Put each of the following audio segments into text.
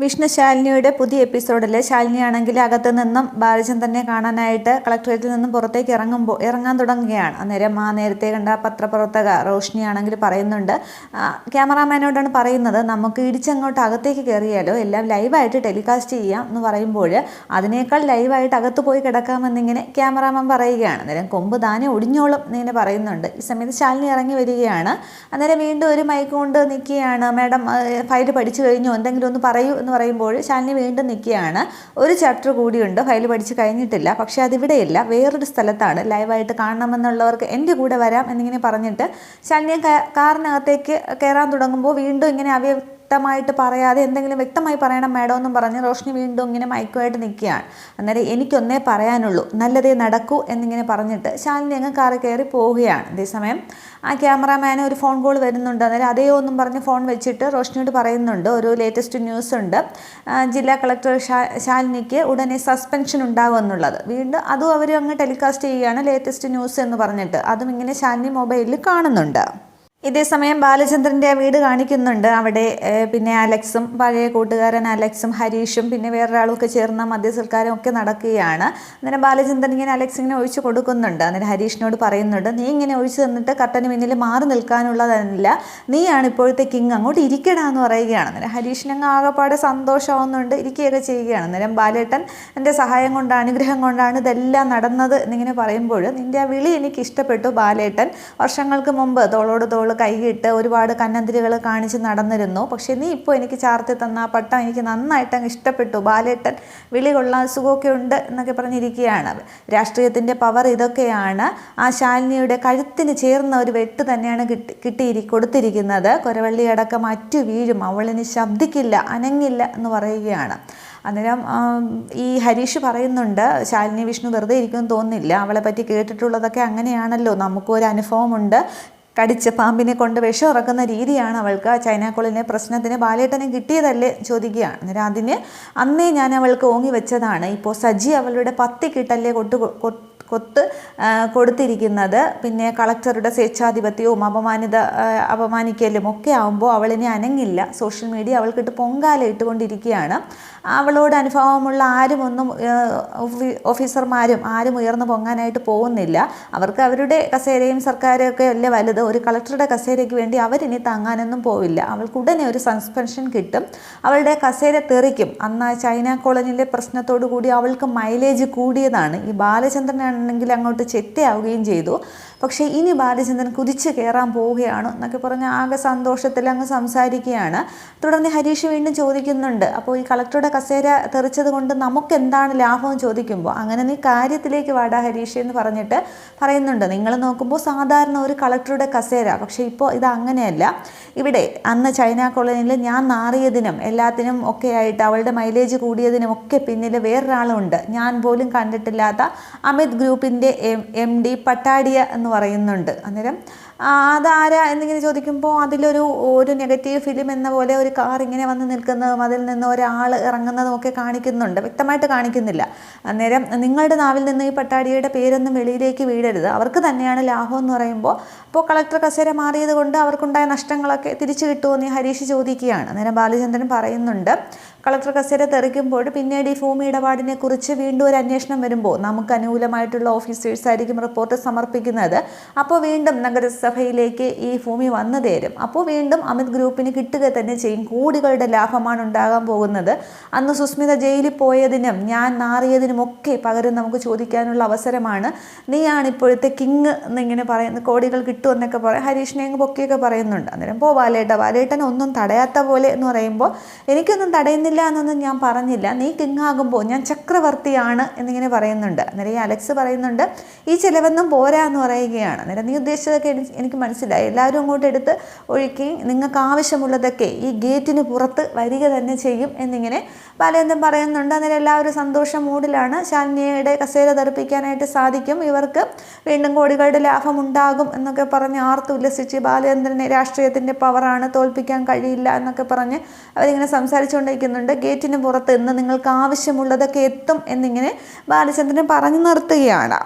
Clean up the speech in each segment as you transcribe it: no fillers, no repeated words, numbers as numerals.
വിഷ്ണു ശാലിനിയുടെ പുതിയ എപ്പിസോഡിൽ ശാലിനിയാണെങ്കിൽ അകത്ത് നിന്നും ബാലചന്ദ്രനെ കാണാനായിട്ട് കളക്ടറേറ്റിൽ നിന്നും പുറത്തേക്ക് ഇറങ്ങാൻ തുടങ്ങുകയാണ്. അന്നേരം നേരത്തെ കണ്ട പത്രപ്രവർത്തക റോഷ്നിയാണെങ്കിൽ പറയുന്നുണ്ട്, ക്യാമറാമാനോടാണ് പറയുന്നത്, നമുക്ക് ഇടിച്ചങ്ങോട്ട് അകത്തേക്ക് കയറിയാലോ, എല്ലാം ലൈവായിട്ട് ടെലികാസ്റ്റ് ചെയ്യാം എന്ന് പറയുമ്പോൾ അതിനേക്കാൾ ലൈവായിട്ട് അകത്ത് പോയി കിടക്കാമെന്നിങ്ങനെ ക്യാമറാമാൻ പറയുകയാണ്. അന്നേരം കൊമ്പ് താനെ ഒടിഞ്ഞോളും എന്നിങ്ങനെ പറയുന്നുണ്ട്. ഈ സമയത്ത് ശാലിനി ഇറങ്ങി വരികയാണ്. അന്നേരം വീണ്ടും ഒരു മൈക്ക് കൊണ്ട് നിൽക്കുകയാണ്. മാഡം ഫയൽ പഠിച്ചു കഴിഞ്ഞു, എന്തെങ്കിലും ഒന്ന് പറയൂ എന്ന് പറയുമ്പോൾ ശാലിനി വീണ്ടും നിൽക്കുകയാണ്. ഒരു ചാപ്റ്റർ കൂടിയുണ്ട്, ഫയൽ പഠിച്ച് കഴിഞ്ഞിട്ടില്ല, പക്ഷേ അതിവിടെയില്ല, വേറൊരു സ്ഥലത്താണ്, ലൈവായിട്ട് കാണണമെന്നുള്ളവർക്ക് എൻ്റെ കൂടെ വരാം എന്നിങ്ങനെ പറഞ്ഞിട്ട് ശാലിനിയെ കാറിനകത്തേക്ക് കയറാൻ തുടങ്ങുമ്പോൾ വീണ്ടും ഇങ്ങനെ വ്യക്തമായിട്ട് പറയാതെ എന്തെങ്കിലും വ്യക്തമായി പറയണം മാഡം എന്നും പറഞ്ഞ് റോഷ്നി വീണ്ടും ഇങ്ങനെ മയക്കുമായിട്ട് നിൽക്കുകയാണ്. അന്നേരം എനിക്കൊന്നേ പറയാനുള്ളൂ, നല്ലതേ നടക്കൂ എന്നിങ്ങനെ പറഞ്ഞിട്ട് ശാലിനി അങ്ങ് കാറിൽ കയറി പോവുകയാണ്. അതേസമയം ആ ക്യാമറാമാന് ഒരു ഫോൺ കോൾ വരുന്നുണ്ട്. അന്നേരം അതേയോ എന്നും പറഞ്ഞ് ഫോൺ വെച്ചിട്ട് റോഷ്നിയോട് പറയുന്നുണ്ട്, ഒരു ലേറ്റസ്റ്റ് ന്യൂസ് ഉണ്ട്, ജില്ലാ കളക്ടർ ശാലിനിക്ക് ഉടനെ സസ്പെൻഷൻ ഉണ്ടാകുമെന്നുള്ളത്. വീണ്ടും അതും അവർ അങ്ങ് ടെലികാസ്റ്റ് ചെയ്യുകയാണ്, ലേറ്റസ്റ്റ് ന്യൂസ് എന്ന് പറഞ്ഞിട്ട്. അതും ഇങ്ങനെ ശാലിനി മൊബൈലിൽ കാണുന്നുണ്ട്. ഇതേസമയം ബാലചന്ദ്രൻ്റെ വീട് കാണിക്കുന്നുണ്ട്. അവിടെ പിന്നെ അലക്സും പഴയ കൂട്ടുകാരൻ അലക്സും ഹരീഷും പിന്നെ വേറൊരാളും ഒക്കെ ചേർന്ന മദ്യസൽക്കാരും ഒക്കെ നടക്കുകയാണ്. അന്നേരം ബാലചന്ദ്രൻ ഇങ്ങനെ അലക്സ് ഇങ്ങനെ ഒഴിച്ച് കൊടുക്കുന്നുണ്ട്. അന്നേരം ഹരീഷിനോട് പറയുന്നുണ്ട്, നീ ഇങ്ങനെ ഒഴിച്ച് തന്നിട്ട് കട്ടന് പിന്നിൽ മാറി നിൽക്കാനുള്ളതല്ല, നീയാണ് ഇപ്പോഴത്തെ കിങ്, അങ്ങോട്ട് ഇരിക്കടാന്ന് പറയുകയാണ്. അന്നേരം ഹരീഷിനങ്ങ് ആകെപ്പാടെ സന്തോഷമാവുന്നുണ്ട്, ഇരിക്കുകയൊക്കെ ചെയ്യുകയാണ്. അന്നേരം ബാലേട്ടൻ എൻ്റെ സഹായം കൊണ്ട് അനുഗ്രഹം കൊണ്ടാണ് ഇതെല്ലാം നടന്നത് എന്നിങ്ങനെ പറയുമ്പോൾ, നിൻ്റെ ആ വിളി എനിക്ക് ഇഷ്ടപ്പെട്ടു ബാലേട്ടൻ, വർഷങ്ങൾക്ക് മുമ്പ് തോളോട് തോൾ കൈകിട്ട് ഒരുപാട് കന്നന്തിരികൾ കാണിച്ച് നടന്നിരുന്നു, പക്ഷേ നീ ഇപ്പോൾ എനിക്ക് ചാർത്തി തന്ന ആ പട്ടം എനിക്ക് നന്നായിട്ട് അങ്ങ് ഇഷ്ടപ്പെട്ടു, ബാലേട്ടൻ വിളി കൊള്ളാൻ സുഖമൊക്കെ ഉണ്ട് എന്നൊക്കെ പറഞ്ഞിരിക്കുകയാണ്. രാഷ്ട്രീയത്തിൻ്റെ പവർ ഇതൊക്കെയാണ്. ആ ശാലിനിയുടെ കഴുത്തിന് ചേർന്ന ഒരു വെട്ട് തന്നെയാണ് കൊടുത്തിരിക്കുന്നത്. കൊരവള്ളി അടക്കം അറ്റു വീഴും, അവളിനി ശബ്ദിക്കില്ല, അനങ്ങില്ല എന്ന് പറയുകയാണ്. അന്നേരം ഈ ഹരീഷ് പറയുന്നുണ്ട്, ശാലിനി വിഷ്ണു വെറുതെ ഇരിക്കുമെന്ന് തോന്നുന്നില്ല, അവളെ പറ്റി കേട്ടിട്ടുള്ളതൊക്കെ അങ്ങനെയാണല്ലോ, നമുക്കും ഒരു അനുഭവമുണ്ട്, കടിച്ച പാമ്പിനെ കൊണ്ട് വിഷം ഇറക്കുന്ന രീതിയാണ് അവൾക്ക്, ചൈനാക്കോളിനെ പ്രശ്നത്തിന് ബാലേട്ടനെ കിട്ടിയതല്ലേ ചോദിക്കുകയാണ്. അന്നേരം അതിന് അന്നേ ഞാൻ അവൾക്ക് ഓങ്ങി വെച്ചതാണ്, ഇപ്പോൾ സജി അവളുടെ പത്തിക്കിട്ടല്ലേ കൊത്ത് കൊടുത്തിരിക്കുന്നത്, പിന്നെ കളക്ടറുടെ സ്വേച്ഛാധിപത്യവും അപമാനിക്കലും ഒക്കെ ആകുമ്പോൾ അവളിനെ അനങ്ങില്ല, സോഷ്യൽ മീഡിയ അവൾക്കിട്ട് പൊങ്കാല ഇട്ടുകൊണ്ടിരിക്കുകയാണ്. അവളോട് അനുഭവമുള്ള ഓഫീസർമാരും ആരും ഉയർന്നു പൊങ്ങാനായിട്ട് പോകുന്നില്ല, അവർക്ക് അവരുടെ കസേരയും സർക്കാരൊക്കെ അല്ലേ വലുത്, ഒരു കളക്ടറുടെ കസേരയ്ക്ക് വേണ്ടി അവരിനി താങ്ങാനൊന്നും പോവില്ല, അവൾക്ക് ഉടനെ ഒരു സസ്പെൻഷൻ കിട്ടും, അവളുടെ കസേര തെറിക്കും. അന്ന് ചൈന കോളനിയിലെ പ്രശ്നത്തോടു കൂടി അവൾക്ക് മൈലേജ് കൂടിയതാണ്, ഈ ബാലചന്ദ്രനാണെങ്കിൽ അങ്ങോട്ട് ചെറ്റയാവുകയും ചെയ്തു, പക്ഷേ ഇനി ബാലചന്ദ്രൻ കുതിച്ച് കയറാൻ പോവുകയാണ് എന്നൊക്കെ പറഞ്ഞ് ആകെ സന്തോഷത്തിൽ അങ്ങ് സംസാരിക്കുകയാണ്. തുടർന്ന് ഹരീഷ് വീണ്ടും ചോദിക്കുന്നുണ്ട്, അപ്പോൾ ഈ കളക്ടറുടെ കസേര തെറിച്ചത് കൊണ്ട് നമുക്ക് എന്താണ് ലാഭം ചോദിക്കുമ്പോൾ, അങ്ങനെ നീ കാര്യത്തിലേക്ക് വാടാ ഹരീഷ് എന്ന് പറഞ്ഞിട്ട് പറയുന്നുണ്ട്, നിങ്ങൾ നോക്കുമ്പോൾ സാധാരണ ഒരു കളക്ടറുടെ കസേര, പക്ഷേ ഇപ്പോൾ ഇത് അങ്ങനെയല്ല, ഇവിടെ അന്ന് ചൈന കോളനിയിൽ ഞാൻ നാറിയതിനും എല്ലാത്തിനും ഒക്കെ ആയിട്ട് അവളുടെ മൈലേജ് കൂടിയതിനും ഒക്കെ പിന്നിൽ വേറൊരാളുണ്ട്, ഞാൻ പോലും കണ്ടിട്ടില്ലാത്ത അമിത് ഗ്രൂപ്പിൻ്റെ MD പട്ടാടിയ എന്ന് പറയുന്നുണ്ട്. അന്നേരം അതാരാ എന്നിങ്ങനെ ചോദിക്കുമ്പോൾ ഒരു നെഗറ്റീവ് ഫിലിം എന്ന പോലെ ഒരു കാർ ഇങ്ങനെ വന്ന് നിൽക്കുന്നതും അതിൽ നിന്ന് ഒരാൾ ഇറങ്ങുന്നതും ഒക്കെ കാണിക്കുന്നുണ്ട്, വ്യക്തമായിട്ട് കാണിക്കുന്നില്ല. അന്നേരം നിങ്ങളുടെ നാവിൽ നിന്ന് ഈ പട്ടാടിയുടെ പേരൊന്നും വെളിയിലേക്ക് വീഴരുത്, അവർക്ക് തന്നെയാണ് ലാഭം എന്ന് പറയുമ്പോൾ, അപ്പോൾ കളക്ടർ കസേര മാറിയത് കൊണ്ട് അവർക്കുണ്ടായ നഷ്ടങ്ങളൊക്കെ തിരിച്ചു കിട്ടുമെന്ന് ഹരീഷ് ചോദിക്കുകയാണ്. അന്നേരം ബാലചന്ദ്രൻ പറയുന്നുണ്ട്, കളക്ടർ കസേര തെറിക്കുമ്പോൾ പിന്നീട് ഈ ഭൂമി ഇടപാടിനെ കുറിച്ച് വീണ്ടും ഒരു അന്വേഷണം വരുമ്പോൾ നമുക്ക് അനുകൂലമായിട്ടുള്ള ഓഫീസേഴ്സ് ആയിരിക്കും റിപ്പോർട്ട് സമർപ്പിക്കുന്നത്, അപ്പോൾ വീണ്ടും നഗരസഭയിലേക്ക് ഈ ഭൂമി വന്നു തരും, അപ്പോൾ വീണ്ടും അമിത് ഗ്രൂപ്പിന് കിട്ടുക തന്നെ ചെയ്യും, കോടികളുടെ ലാഭമാണ് ഉണ്ടാകാൻ പോകുന്നത്, അന്ന് സുസ്മിത ജയിലിൽ പോയതിനും ഞാൻ നാറിയതിനും ഒക്കെ പകരം നമുക്ക് ചോദിക്കാനുള്ള അവസരമാണ്, നീയാണ് ഇപ്പോഴത്തെ കിങ് എന്നിങ്ങനെ പറയുന്നത്, കോടികൾ കിട്ടുമെന്നൊക്കെ പറയും, ഹരീഷിനെ അങ്ങ് പൊക്കിയൊക്കെ പറയുന്നുണ്ട്. അന്നേരം ബാലേട്ടൻ ഒന്നും തടയാത്ത പോലെ എന്ന് പറയുമ്പോൾ, എനിക്കൊന്നും തടയുന്നില്ല എന്നൊന്നും ഞാൻ പറഞ്ഞില്ല, നീ കിങ് ആകുമ്പോൾ ഞാൻ ചക്രവർത്തിയാണ് എന്നിങ്ങനെ പറയുന്നുണ്ട്. അന്നേരം ഈ അലക്സ് പറയുന്നുണ്ട്, ഈ ചിലവൊന്നും പോരാ എന്ന് പറയുകയാണ്. അന്നേരം നീ ഉദ്ദേശിച്ചതൊക്കെ എനിക്ക് മനസ്സിലായി, എല്ലാവരും അങ്ങോട്ട് എടുത്ത് ഒഴുക്കി നിങ്ങൾക്ക് ആവശ്യമുള്ളതൊക്കെ ഈ ഗേറ്റിന് പുറത്ത് വരിക തന്നെ ചെയ്യും എന്നിങ്ങനെ ബാലേന്ദ്രൻ പറയുന്നുണ്ട്. അന്നേരം എല്ലാവരും സന്തോഷ മൂഡിലാണ്, ശാലിനിയുടെ കസേര തെറിപ്പിക്കാനായിട്ട് സാധിക്കും, ഇവർക്ക് വീണ്ടും കോടികളുടെ ലാഭം ഉണ്ടാകും എന്നൊക്കെ പറഞ്ഞ് ആർത്തുല്ലസിച്ച് ബാലേന്ദ്രനെ രാഷ്ട്രീയത്തിൻ്റെ പവറാണ്, തോൽപ്പിക്കാൻ കഴിയില്ല എന്നൊക്കെ പറഞ്ഞ് അവരിങ്ങനെ സംസാരിച്ചുകൊണ്ടിരിക്കുന്നുണ്ട്. ഗേറ്റിന് പുറത്ത് നിന്ന് നിങ്ങൾക്ക് ആവശ്യമുള്ളതൊക്കെ എത്തും എന്നിങ്ങനെ ബാലചന്ദ്രൻ പറഞ്ഞു നിർത്തുകയാണ്.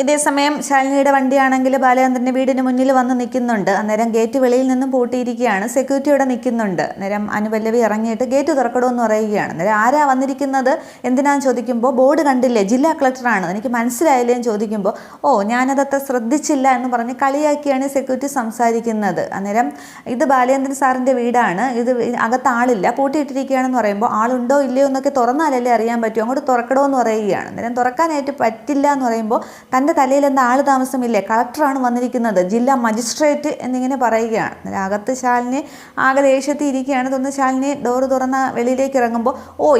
ഇതേസമയം ശാലിനിയുടെ വണ്ടിയാണെങ്കിൽ ബാലചന്ദ്രൻ്റെ വീടിന് മുന്നിൽ വന്ന് നിൽക്കുന്നുണ്ട്. അന്നേരം ഗേറ്റ് വെളിയിൽ നിന്നും പൂട്ടിയിരിക്കുകയാണ്. സെക്യൂരിറ്റി ഇവിടെ നിൽക്കുന്നുണ്ട്. അന്നേരം അനുപല്ലവി ഇറങ്ങിയിട്ട് ഗേറ്റ് തുറക്കണമെന്ന് പറയുകയാണ്. അന്നേരം ആരാ വന്നിരിക്കുന്നത് എന്തിനാന്ന് ചോദിക്കുമ്പോൾ ബോർഡ് കണ്ടില്ലേ, ജില്ലാ കളക്ടറാണ്, എനിക്ക് മനസ്സിലായില്ലേ എന്ന് ചോദിക്കുമ്പോൾ ഞാനതത്ര ശ്രദ്ധിച്ചില്ല എന്ന് പറഞ്ഞ് കളിയാക്കിയാണ് സെക്യൂരിറ്റി സംസാരിക്കുന്നത്. അന്നേരം ഇത് ബാലചന്ദ്രൻ സാറിൻ്റെ വീടാണ്, ഇത് അകത്ത് ആളില്ല, പൂട്ടിയിട്ടിരിക്കുകയാണെന്ന് പറയുമ്പോൾ ആളുണ്ടോ ഇല്ലയോ എന്നൊക്കെ തുറന്നാലല്ലേ അറിയാൻ പറ്റും, അങ്ങോട്ട് തുറക്കണമെന്ന് പറയുകയാണ്. അന്നേരം തുറക്കാനായിട്ട് പറ്റില്ല എന്ന് പറയുമ്പോൾ തൻ്റെ തലയിൽ എന്താ ആൾ താമസമില്ലേ, കളക്ടറാണ് വന്നിരിക്കുന്നത്, ജില്ലാ മജിസ്ട്രേറ്റ് എന്നിങ്ങനെ പറയുകയാണ്. അന്നേരം അകത്ത് ശാലിനി ആകെ ദേഷ്യത്തിൽ ഇരിക്കുകയാണ്. തോന്നുന്നു ശാലിനി ഡോറ് തുറന്ന വെളിയിലേക്ക് ഇറങ്ങുമ്പോൾ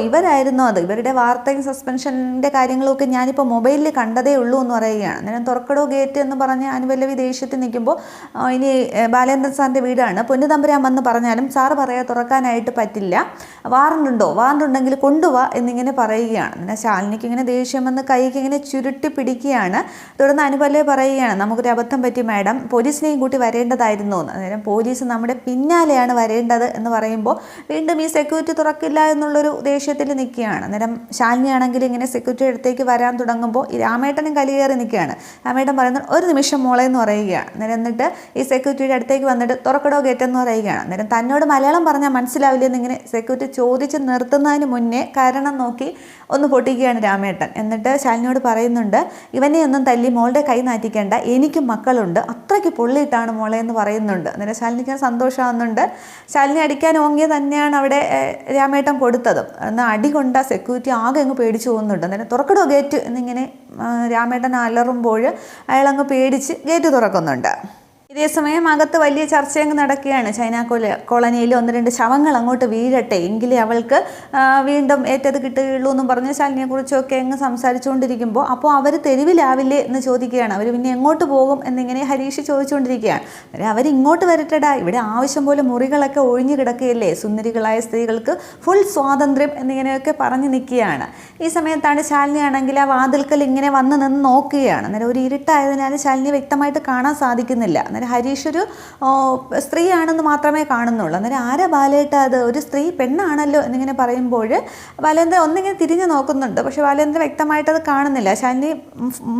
ഇവരായിരുന്നു അത്, ഇവരുടെ വാർത്തയും സസ്പെൻഷൻ്റെ കാര്യങ്ങളൊക്കെ ഞാനിപ്പോൾ മൊബൈലിൽ കണ്ടതേ ഉള്ളൂ എന്ന് പറയുകയാണ്. അന്നേരം തുറക്കടോ ഗേറ്റ് എന്ന് പറഞ്ഞ് അനുപല്ലവി ദേഷ്യത്തിൽ നിൽക്കുമ്പോൾ ഇനി ബാലേന്ദ്രൻ സാറിൻ്റെ വീടാണ്, പൊന്നുതമ്പുരാൻ വന്ന് പറഞ്ഞാലും സാറ് പറയാൻ തുറക്കാനായിട്ട് പറ്റില്ല, വാറണ്ടുണ്ടോ, വാറണ്ടുണ്ടെങ്കിൽ കൊണ്ടുപോവാ എന്നിങ്ങനെ പറയുകയാണ്. അങ്ങനെ ശാലിനിക്ക് ഇങ്ങനെ ദേഷ്യം വന്ന് കൈക്ക് ഇങ്ങനെ ചുരുട്ടി പിടിക്കുകയാണ്. തുടർന്ന് അനുപല്ലവി പറയുകയാണ്, നമുക്കൊരു അബദ്ധം പറ്റി മാഡം, പോലീസിനെയും കൂട്ടി വരേണ്ടതായിരുന്നു എന്ന്. അന്നേരം പോലീസ് നമ്മുടെ പിന്നാലെയാണ് വരേണ്ടത് എന്ന് പറയുമ്പോൾ വീണ്ടും ഈ സെക്യൂരിറ്റി തുറക്കില്ല എന്നുള്ളൊരു ദേഷ്യത്തിൽ നിൽക്കുകയാണ്. അന്നേരം ശാലിനിയാണെങ്കിൽ ഇങ്ങനെ സെക്യൂരിറ്റി അടുത്തേക്ക് വരാൻ തുടങ്ങുമ്പോൾ ഈ രാമേട്ടനും കലിയേറി നിൽക്കുകയാണ്. രാമേട്ടൻ പറയുന്നത് ഒരു നിമിഷം മോളെ എന്ന് പറയുകയാണ്. അന്നേരം എന്നിട്ട് ഈ സെക്യൂരിറ്റിയുടെ അടുത്തേക്ക് വന്നിട്ട് തുറക്കടോ ഗേറ്റ് എന്ന് പറയുകയാണ്. അന്നേരം തന്നോട് മലയാളം പറഞ്ഞാൽ മനസ്സിലാവില്ല എന്നിങ്ങനെ സെക്യൂരിറ്റി ചോദിച്ച് നിർത്തുന്നതിന് മുന്നേ കാരണം നോക്കി ഒന്ന് പൊട്ടിക്കുകയാണ് രാമേട്ടൻ. എന്നിട്ട് ശാലിനിയോട് പറയുന്നുണ്ട്, ഇവനെ ഒന്നും തല്ലി മോളുടെ കൈ നാറ്റിക്കേണ്ട, എനിക്കും മക്കളുണ്ട്, അത്രയ്ക്ക് പൊള്ളിയിട്ടാണ് മോളെ എന്ന് പറയുന്നുണ്ട്. അന്നേരം ശാലിനിക്ക് സന്തോഷമാകുന്നുണ്ട്. ശാലിനി അടിക്കാൻ ഓങ്ങിയ തന്നെയാണ് അവിടെ രാമേട്ടൻ കൊടുത്തത്. എന്നാൽ അടി കൊണ്ട സെക്യൂരിറ്റി ആകെ അങ്ങ് പേടിച്ചു പോകുന്നുണ്ട്. അന്നേരം തുറക്കടോ ഗേറ്റ് എന്നിങ്ങനെ രാമേട്ടൻ അലറുമ്പോൾ അയാളങ്ങ് പേടിച്ച് ഗേറ്റ് തുറക്കുന്നുണ്ട്. ഇതേസമയം അകത്ത് വലിയ ചർച്ചയങ്ങ് നടക്കുകയാണ്. ചൈന കോളനിയിൽ 1-2 ശവങ്ങൾ അങ്ങോട്ട് വീഴട്ടെ എങ്കിലേ അവൾക്ക് വീണ്ടും ഏറ്റത് കിട്ടുകയുള്ളൂ എന്നും പറഞ്ഞ് ശാലിനിയെക്കുറിച്ചൊക്കെ അങ്ങ് സംസാരിച്ചുകൊണ്ടിരിക്കുമ്പോൾ അപ്പോൾ അവർ തെരുവിലാവില്ലേ എന്ന് ചോദിക്കുകയാണ്. അവർ പിന്നെ എങ്ങോട്ട് പോകും എന്നിങ്ങനെ ഹരീഷ് ചോദിച്ചുകൊണ്ടിരിക്കുകയാണ്. അവരിങ്ങോട്ട് വരട്ടെടാ, ഇവിടെ ആവശ്യം പോലെ മുറികളൊക്കെ ഒഴിഞ്ഞു കിടക്കുകയല്ലേ, സുന്ദരികളായ സ്ത്രീകൾക്ക് ഫുൾ സ്വാതന്ത്ര്യം എന്നിങ്ങനെയൊക്കെ പറഞ്ഞു നിൽക്കുകയാണ്. ഈ സമയത്താണ് ശാലിനിയാണെങ്കിൽ ആ വാതിൽക്കൽ ഇങ്ങനെ വന്ന് നിന്ന് നോക്കുകയാണ്. അന്നേരം ഒരു ഇരുട്ടായതിനാൽ ശാലിനി വ്യക്തമായിട്ട് കാണാൻ സാധിക്കുന്നില്ല. അന്നേരം ഹരീഷ് ഒരു സ്ത്രീയാണെന്ന് മാത്രമേ കാണുന്നുള്ളൂ. അന്നേരം ആരാ ബാലേട്ട അത്, ഒരു സ്ത്രീ പെണ്ണാണല്ലോ എന്നിങ്ങനെ പറയുമ്പോൾ ബാലേന്ദ്രൻ ഒന്നിങ്ങനെ തിരിഞ്ഞു നോക്കുന്നുണ്ട്. പക്ഷെ ബാലേന്ദ്രൻ വ്യക്തമായിട്ടത് കാണുന്നില്ല. ശാലിനി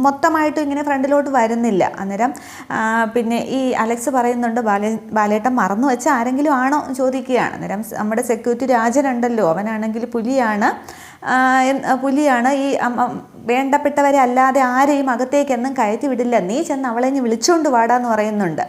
മൊത്തമായിട്ടും ഇങ്ങനെ ഫ്രണ്ടിലോട്ട് വരുന്നില്ല. അന്നേരം പിന്നെ ഈ അലക്സ് പറയുന്നുണ്ട്, ബാലേട്ടൻ മറന്നു വെച്ച ആരെങ്കിലും ആണോ ചോദിക്കുകയാണ്. അന്നേരം നമ്മുടെ സെക്യൂരിറ്റി രാജനുണ്ടല്ലോ, അവനാണെങ്കിൽ പുലിയാണ്, ഈ വേണ്ടപ്പെട്ടവരെ അല്ലാതെ ആരെയും അകത്തേക്കെന്നും കയറ്റി വിടില്ല, നീ ചെന്ന് അവളെ വിളിച്ചുകൊണ്ട് വാടാന്ന് പറയുന്നുണ്ട്.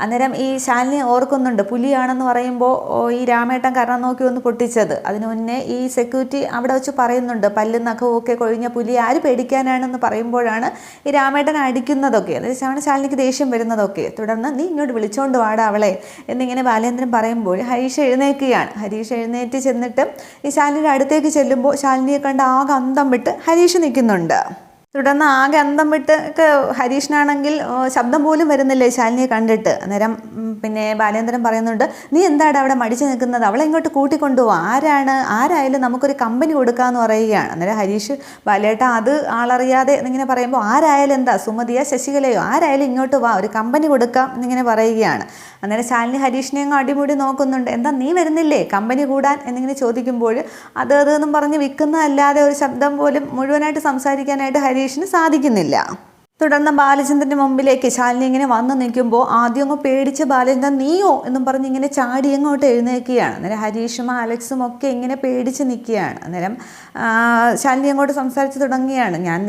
അന്നേരം ഈ ശാലിനി ഓർക്കുന്നുണ്ട്, പുലിയാണെന്ന് പറയുമ്പോൾ ഈ രാമേട്ടൻ കരണം നോക്കി ഒന്ന് പൊട്ടിച്ചത്. അതിനു മുന്നേ ഈ സെക്യൂരിറ്റി അവിടെ വെച്ച് പറയുന്നുണ്ട്, പല്ലും നഖവും ഒക്കെ കൊഴിഞ്ഞ പുലി ആര് പേടിക്കാനാണെന്ന് പറയുമ്പോഴാണ് ഈ രാമേട്ടൻ അടിക്കുന്നതൊക്കെ. അതിനാണ് ശാലിനിക്ക് ദേഷ്യം വരുന്നതൊക്കെ. തുടർന്ന് നീ ഇങ്ങോട്ട് വിളിച്ചോണ്ട് വാടാ അവളെ എന്നിങ്ങനെ ബാലേന്ദ്രൻ പറയുമ്പോൾ ഹരീഷ് എഴുന്നേൽക്കുകയാണ്. ഹരീഷ് എഴുന്നേറ്റ് ചെന്നിട്ട് ഈ ശാലിനിയുടെ അടുത്തേക്ക് ചെല്ലുമ്പോൾ ശാലിനിയെ കണ്ട് ആകെ അന്തം വിട്ട് ഹരീഷ് നിൽക്കുന്നുണ്ട്. തുടർന്ന് ആകെ അന്തം വിട്ട് ഹരീഷിനാണെങ്കിൽ ശബ്ദം പോലും വരുന്നില്ലേ ശാലിനിയെ കണ്ടിട്ട്. അന്നേരം പിന്നെ ബാലേന്ദ്രൻ പറയുന്നുണ്ട്, നീ എന്താണ് അവിടെ മടിച്ചു നിൽക്കുന്നത്, അവളെ ഇങ്ങോട്ട് കൂട്ടിക്കൊണ്ടുപോവാ, ആരായാലും നമുക്കൊരു കമ്പനി കൊടുക്കാമെന്ന് പറയുകയാണ്. അന്നേരം ഹരീഷ്, ബാലേട്ട അത് ആളറിയാതെ എന്നിങ്ങനെ പറയുമ്പോൾ ആരായാലും എന്താ, സുമതിയോ ശശികലയോ ആരായാലും ഇങ്ങോട്ട് വാ, ഒരു കമ്പനി കൊടുക്കാം എന്നിങ്ങനെ പറയുകയാണ്. അന്നേരം ശാലിനി ഹരീഷിനെ അങ്ങ് അടിമുടി നോക്കുന്നുണ്ട്. എന്താ നീ വരുന്നില്ലേ കമ്പനി കൂടാൻ എന്നിങ്ങനെ ചോദിക്കുമ്പോൾ അതെന്നും പറഞ്ഞ് വിൽക്കുന്നതല്ലാതെ ഒരു ശബ്ദം പോലും മുഴുവനായിട്ട് സംസാരിക്കാനായിട്ട് ഹരീഷിന് സാധിക്കുന്നില്ല. തുടർന്ന് ബാലചന്ദ്രൻ്റെ മുമ്പിലേക്ക് ശാലിനി ഇങ്ങനെ വന്ന് നിൽക്കുമ്പോൾ ആദ്യം അങ്ങ് പേടിച്ച് ബാലചന്ദ്രൻ നീയോ എന്നും പറഞ്ഞ് ഇങ്ങനെ ചാടി അങ്ങോട്ട് എഴുന്നേൽക്കുകയാണ്. അന്നേരം ഹരീഷും അലക്സും ഒക്കെ ഇങ്ങനെ പേടിച്ച് നിൽക്കുകയാണ്. അന്നേരം ശാലിനി അങ്ങോട്ട് സംസാരിച്ച് തുടങ്ങുകയാണ്, ഞാൻ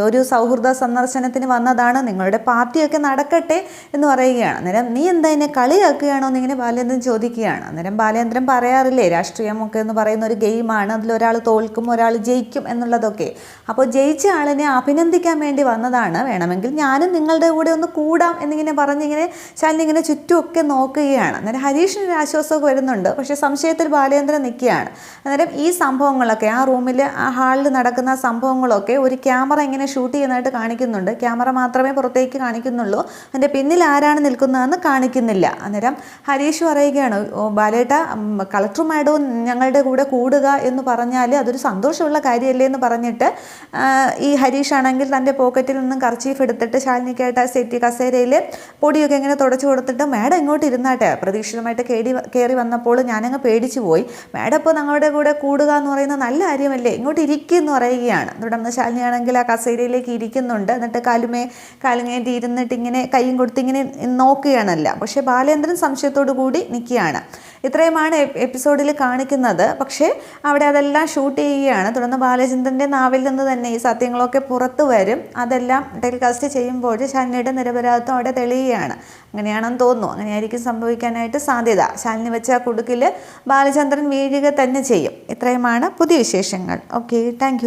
ഒരു സൗഹൃദ സന്ദർശനത്തിന് വന്നതാണ്, നിങ്ങളുടെ പാർട്ടിയൊക്കെ നടക്കട്ടെ എന്ന് പറയുകയാണ്. അന്നേരം നീ എന്താ എന്നെ കളിയാക്കുകയാണോ എന്നിങ്ങനെ ബാലേന്ദ്രൻ ചോദിക്കുകയാണ്. അന്നേരം ബാലേന്ദ്രൻ പറയാറില്ലേ, രാഷ്ട്രീയമൊക്കെ എന്ന് പറയുന്ന ഒരു ഗെയിമാണ്, അതിലൊരാൾ തോൽക്കും ഒരാൾ ജയിക്കും എന്നുള്ളതൊക്കെ. അപ്പോൾ ജയിച്ച ആളിനെ അഭിനന്ദിക്കാൻ വേണ്ടി വന്നതാണ്, വേണമെങ്കിൽ ഞാനും നിങ്ങളുടെ കൂടെ ഒന്ന് കൂടാം എന്നിങ്ങനെ പറഞ്ഞിങ്ങനെ ശാലിനി ഇങ്ങനെ ചുറ്റുമൊക്കെ നോക്കുകയാണ്. അന്നേരം ഹരീഷിനൊരു ആശ്വാസമൊക്കെ വരുന്നുണ്ട്. പക്ഷേ സംശയത്തിൽ ബാലേന്ദ്രൻ നിൽക്കുകയാണ്. അന്നേരം ഈ സംഭവങ്ങളൊക്കെ ആ റൂമിൽ ആ ഹാളിൽ നടക്കുന്ന സംഭവങ്ങളൊക്കെ ഒരു ക്യാമറ ഇങ്ങനെ ഷൂട്ട് ചെയ്യുന്നതായിട്ട് കാണിക്കുന്നുണ്ട്. ക്യാമറ മാത്രമേ പുറത്തേക്ക് കാണിക്കുന്നുള്ളൂ, അതിൻ്റെ പിന്നിൽ ആരാണ് നിൽക്കുന്നതെന്ന് കാണിക്കുന്നില്ല. അന്നേരം ഹരീഷ് പറയുകയാണ്, ബാലേട്ട കളക്ടർ മാഡവും ഞങ്ങളുടെ കൂടെ കൂടുക എന്ന് പറഞ്ഞാൽ അതൊരു സന്തോഷമുള്ള കാര്യമല്ലേ എന്ന് പറഞ്ഞിട്ട് ഈ ഹരീഷ് ആണെങ്കിൽ തൻ്റെ പോക്കറ്റിൽ നിന്നും കർച്ചീഫ് എടുത്തിട്ട് ശാലിനിക്കായിട്ട് ആ സെറ്റി കസേരയിൽ പൊടിയൊക്കെ ഇങ്ങനെ തുടച്ചു കൊടുത്തിട്ട് മാഡം ഇങ്ങോട്ട് ഇരുന്നാട്ടെ. പ്രതീക്ഷിതമായിട്ട് കയറി വന്നപ്പോൾ ഞാനങ്ങ് പേടിച്ചു പോയി. മാഡം ഇപ്പോൾ ഞങ്ങളുടെ കൂടെ കൂടുക എന്ന് പറയുന്നത് നല്ല കാര്യമല്ലേ, ഇങ്ങോട്ട് ഇരിക്കുമെന്ന് പറയുകയാണ്. തുടർന്ന് ശാലിനിയാണെങ്കിൽ ആ കസേരയിലേക്ക് ഇരിക്കുന്നുണ്ട്. എന്നിട്ട് കാലുങ്ങേറ്റി ഇരുന്നിട്ട് ഇങ്ങനെ കൈയും കൊടുത്ത് ഇങ്ങനെ നോക്കുകയാണല്ല. പക്ഷേ ബാലേന്ദ്രൻ സംശയത്തോടു കൂടി നിൽക്കുകയാണ്. ഇത്രയുമാണ് എപ്പിസോഡിൽ കാണിക്കുന്നത്. പക്ഷേ അവിടെ അതെല്ലാം ഷൂട്ട് ചെയ്യുകയാണ്. തുടർന്ന് ബാലചന്ദ്രൻ്റെ നാവിൽ നിന്ന് തന്നെ ഈ സത്യങ്ങളൊക്കെ പുറത്തു വരും. അതെല്ലാം ടെലികാസ്റ്റ് ചെയ്യുമ്പോൾ ശാലിനിയുടെ നിരപരാധിത്വം അവിടെ തെളിയുകയാണ്. അങ്ങനെയാണെന്ന് തോന്നുന്നു. അങ്ങനെയായിരിക്കും സംഭവിക്കാനായിട്ട് സാധ്യത. ശാലിനി വെച്ച ആ കുടുക്കിൽ ബാലചന്ദ്രൻ വീഴുക തന്നെ ചെയ്യും. ഇത്രയുമാണ് പുതിയ വിശേഷങ്ങൾ. Okay, thank